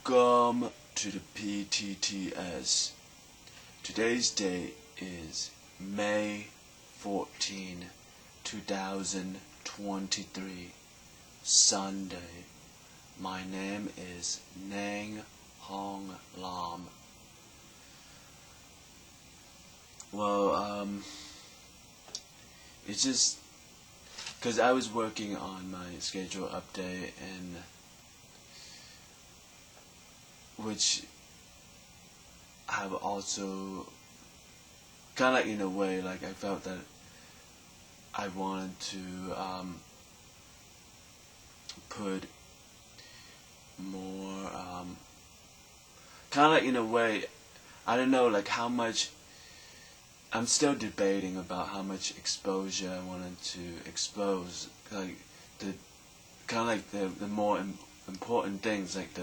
Welcome to the PTTS. Today's date is May 14, 2023, Sunday. My name is Nang Hong Lam. Well, it's just because I was working on my schedule update, and which have also kind of like in a way, like I felt that I wanted to put more kind of like in a way, I don't know, like how much. I'm still debating about how much exposure I wanted to expose, like the kind of like the more important things, like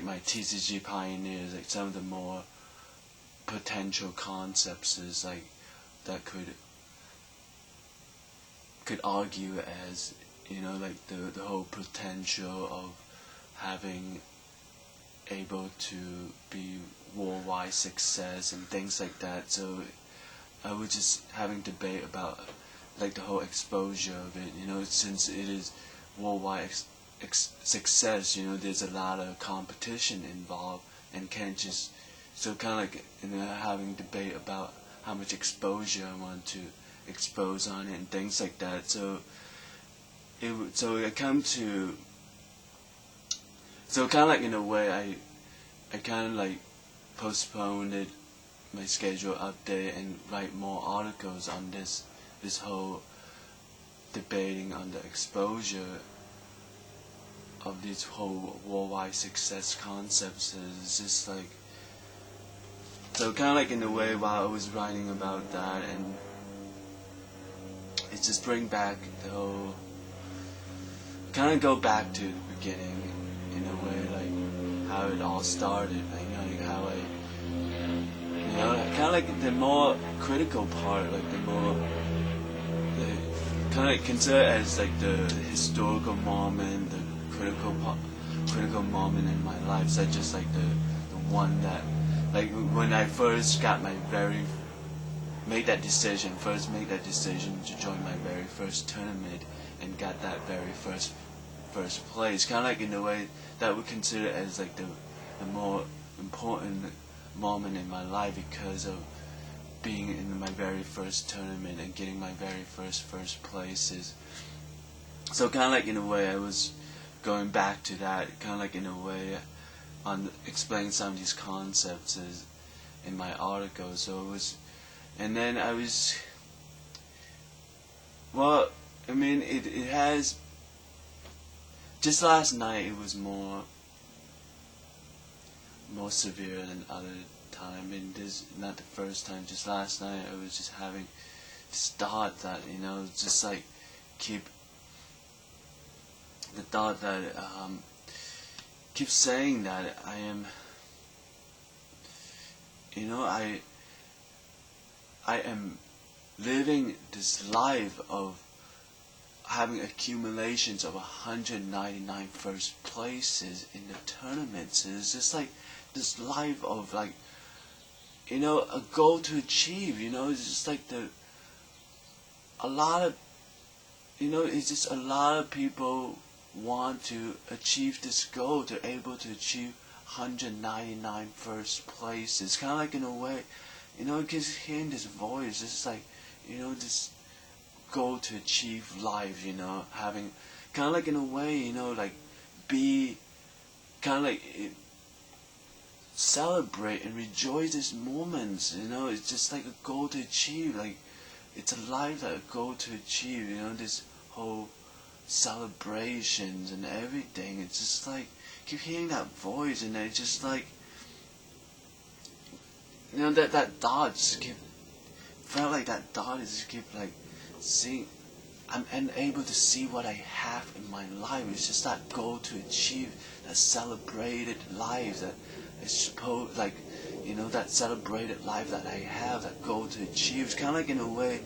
my TCG pioneers, like some of the more potential concepts is like that could argue as, you know, like the whole potential of having able to be worldwide success and things like that. So I was just having debate about like the whole exposure of it, you know, since it is worldwide success, you know, there's a lot of competition involved, and can't just, so kind of like, you know, having debate about how much exposure I want to expose on it and things like that. So I come to, so kind of like in a way I kind of like postponed it, my schedule update, and write more articles on this whole debating on the exposure of these whole worldwide success concepts. It's just like, so kind of like in a way while I was writing about that, and it just bring back the whole, kind of go back to the beginning in a way, like how it all started, like, you know, like how I, you know, kind of like the more critical part, like the more, kind of like consider it as like the historical moment, the critical moment in my life, such as like the one that, like when I first got my made that decision to join my very first tournament and got that very first place, kind of like in a way that we consider as like the more important moment in my life, because of being in my very first tournament and getting my very first places. So kind of like in a way I was going back to that, kind of like in a way on explaining some of these concepts in my article. So it was, and then I was, well, I mean, it has, just last night it was more severe than other time, and this is not the first time. Just last night I was just having this thought that, you know, just like keep saying that I am, you know, I am living this life of having accumulations of 199 first places in the tournaments. It's just like this life of, like, you know, a goal to achieve, you know. It's just like a lot of, you know, it's just a lot of people want to achieve this goal. They're able to achieve 199 first places. Kind of like in a way, you know, just hearing this voice, it's like, you know, this goal to achieve life, you know, having kind of like in a way, you know, like be kind of like celebrate and rejoice these moments, you know. It's just like a goal to achieve, like it's a life that a goal to achieve, you know, this whole celebrations and everything. It's just like keep hearing that voice, and it's just like, you know, that thought just keep, felt like that thought is just keep like seeing, I'm unable to see what I have in my life. It's just that goal to achieve, that celebrated life that is supposed, like, you know, that celebrated life that I have, that goal to achieve. It's kind of like in a way,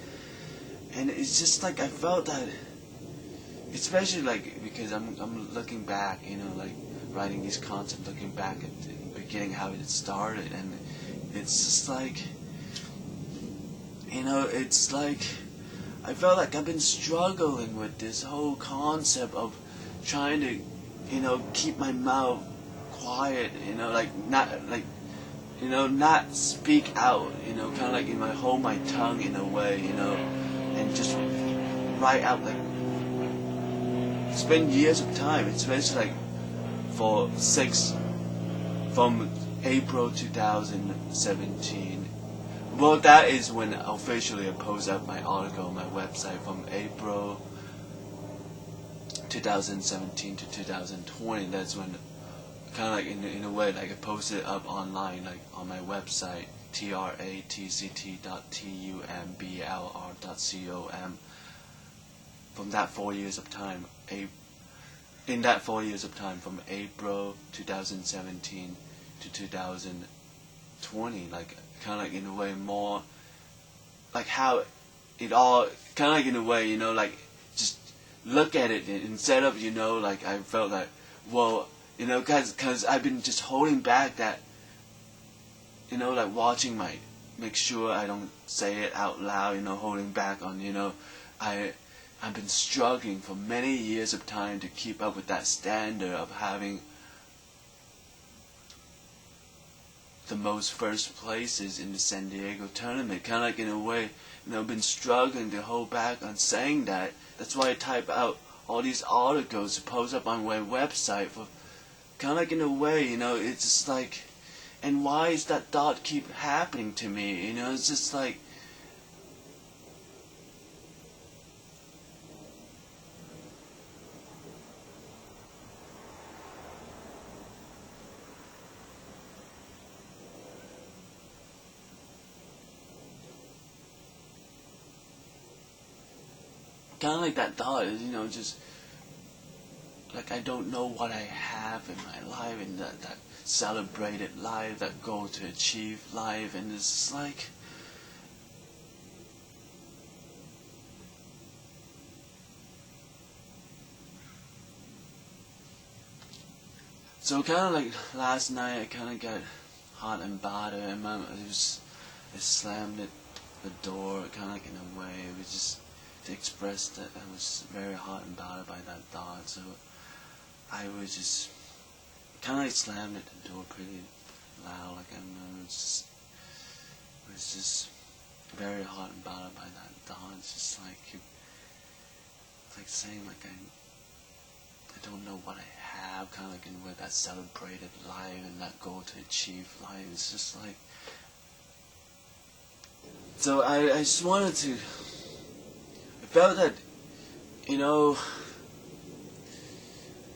and it's just like I felt that, especially like because I'm looking back, you know, like writing these concepts, looking back at the beginning, how it started, and it's just like, it's like, I felt like I've been struggling with this whole concept of trying to, keep my mouth quiet, not speak out, kind of like, hold my tongue in a way, and just write out, like, spend years of time, especially like from April 2017. Well, that is when officially I posted up my article on my website from April 2017 to 2020. That's when, kind of like in a way, like I posted up online, like on my website, TRATCT.TUMBLR.com. From that 4 years of time, in that 4 years of time, from April 2017 to 2020, like kind of like in a way more, like how it all kind of like in a way, like just look at it instead of like I felt like, well, cause I've been just holding back that, like watching make sure I don't say it out loud, holding back on, I've been struggling for many years of time to keep up with that standard of having the most first places in the San Diego tournament. Kind of like in a way, been struggling to hold back on saying that. That's why I type out all these articles to post up on my website for kind of like in a way, it's just like, and why is that thought keep happening to me? It's just like, kind of like that thought is, just like I don't know what I have in my life, and that celebrated life, that goal to achieve life, and it's like, so kind of like last night I kind of got hot and bothered, and I slammed the door, kind of like in a way, it was just to express that I was very hot and bothered by that thought. So I was just kind of like slammed at the door pretty loud, like it was just very hot and bothered by that thought. It's just like it's like saying like I don't know what I have, kind of like in a way, that celebrated life and that goal to achieve life. It's just like, so I just wanted to, I felt that,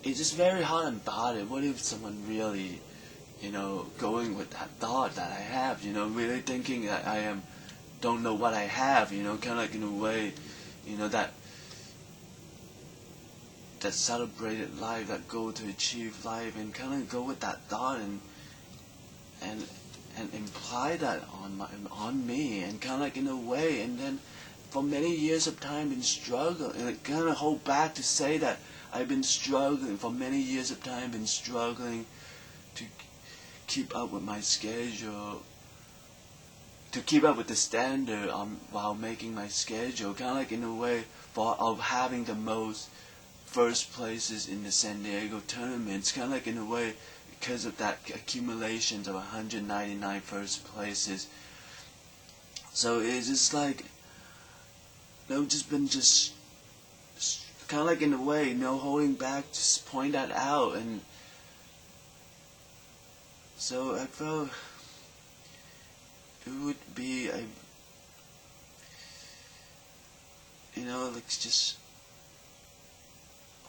it's just very hot and bothered. What if someone really, going with that thought that I have, really thinking that I don't know what I have, kind of like in a way, that celebrated life, that goal to achieve life, and kind of go with that thought and imply that on me, and kind of like in a way, and then for many years of time been struggling, and it kind of hold back to say that I've been struggling for many years of time, been struggling to keep up with my schedule, to keep up with the standard while making my schedule, kind of like in a way of having the most first places in the San Diego tournaments, kind of like in a way because of that accumulations of 199 first places. So it's just like, just been just kind of like in a way, holding back, just point that out. And so I felt it would be like just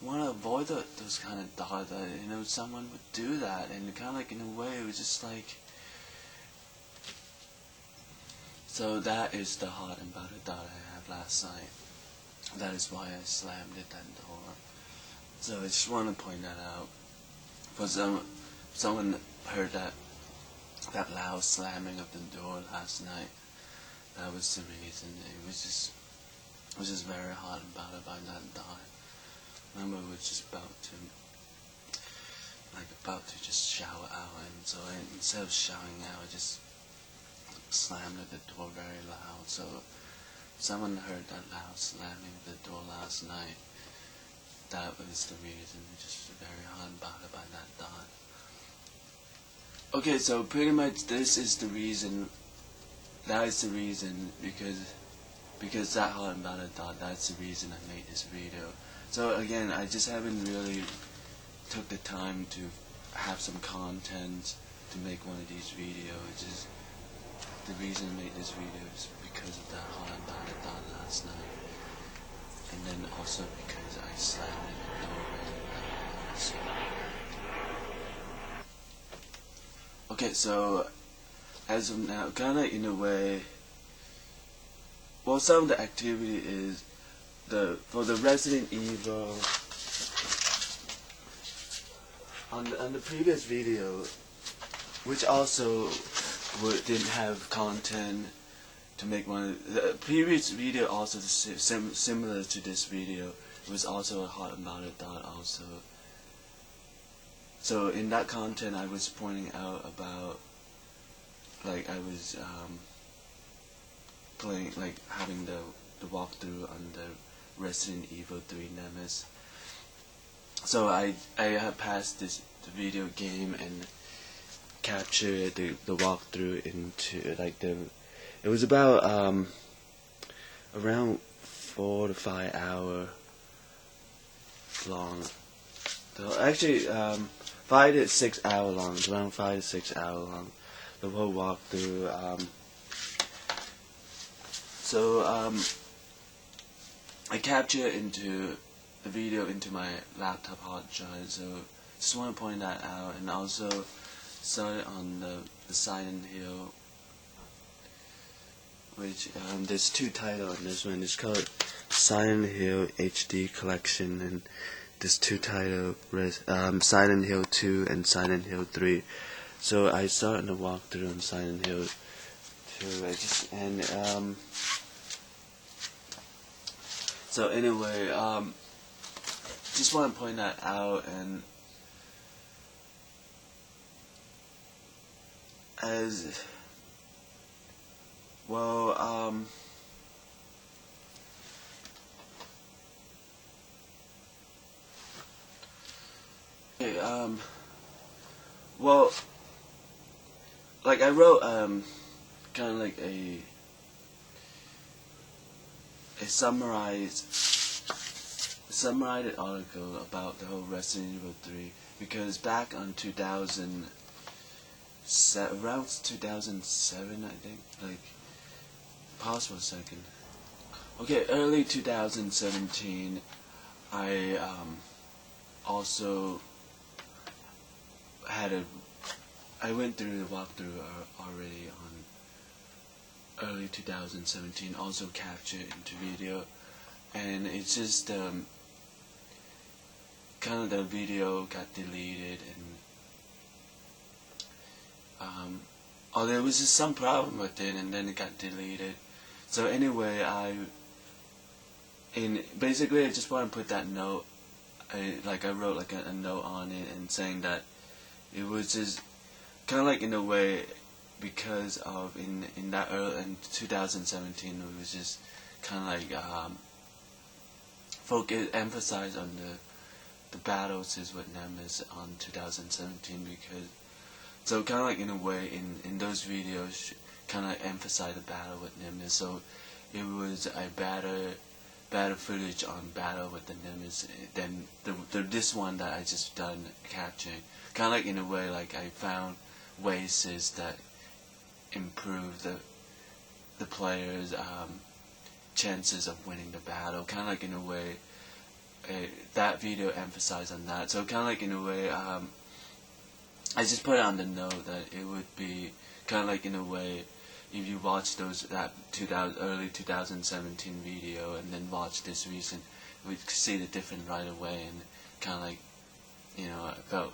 want to avoid those kind of thoughts that someone would do that, and kind of like in a way it was just like, so that is the hot and bothered thought I had last night. That is why I slammed it that door. So I just want to point that out. For someone heard that loud slamming of the door last night, that was the reason. It was just very hot and bothered by that thought. Remember, we were just about to like about to just shower out, and so instead of showering out, I just slammed the door very loud. So someone heard that loud slamming the door last night. That was the reason. Just very unbothered by that thought. Okay, so pretty much this is the reason. That is the reason because that hot about it thought. That's the reason I made this video. So again, I just haven't really took the time to have some content to make one of these videos. Just the reason I made this video is because of that hot about it thought last night, and then also because I slammed it over. So. Okay, so as of now, kinda in a way, well, some of the activity is for the Resident Evil on the previous video, which also didn't have content to make one. The previous video also similar to this video. It was also a hot about it thought also. So in that content, I was pointing out about, like, I was playing, like, having the walkthrough on the Resident Evil 3 Nemesis. So I have passed the video game and captured the walkthrough into, like, it was about around 4 to 5 hour long. So actually 5 to 6 hour long. It's around 5 to 6 hour long. The whole walkthrough. So I captured into the video into my laptop hard drive. So just want to point that out, and also saw it on the Silent Hill, which there's 2 titles on this one. It's called Silent Hill HD Collection, and there's 2 titles, Silent Hill 2 and Silent Hill 3. So I saw it in the walkthrough on Silent Hill 2. So anyway, just want to point that out, and as well, okay, well, like I wrote, kind of like a summarized article about the whole Resident Evil 3, because back on 2007, around 2007, I think, like, pause for a second. Okay, early 2017, I also I went through the walkthrough already on early 2017, also captured into video, and it's just kind of the video got deleted, and there was just some problem with it, and then it got deleted. So anyway, basically I just want to put that note, I wrote like a note on it, and saying that it was just kind of like, in a way, because of in 2017, it was just kind of like emphasize on the battles is with Nemesis on 2017, because so kind of like, in a way, in those videos kind of emphasize the battle with Nemesis. So it was a better footage on battle with the Nemesis than this one that I just done capturing. Kind of like, in a way, like I found ways that improve the players' chances of winning the battle. Kind of like, in a way, that video emphasized on that. So kind of like, in a way, I just put on the note that it would be kind of like, in a way, if you watch that early 2017 video and then watch this recent, we could see the difference right away, and kind of like, you know, I felt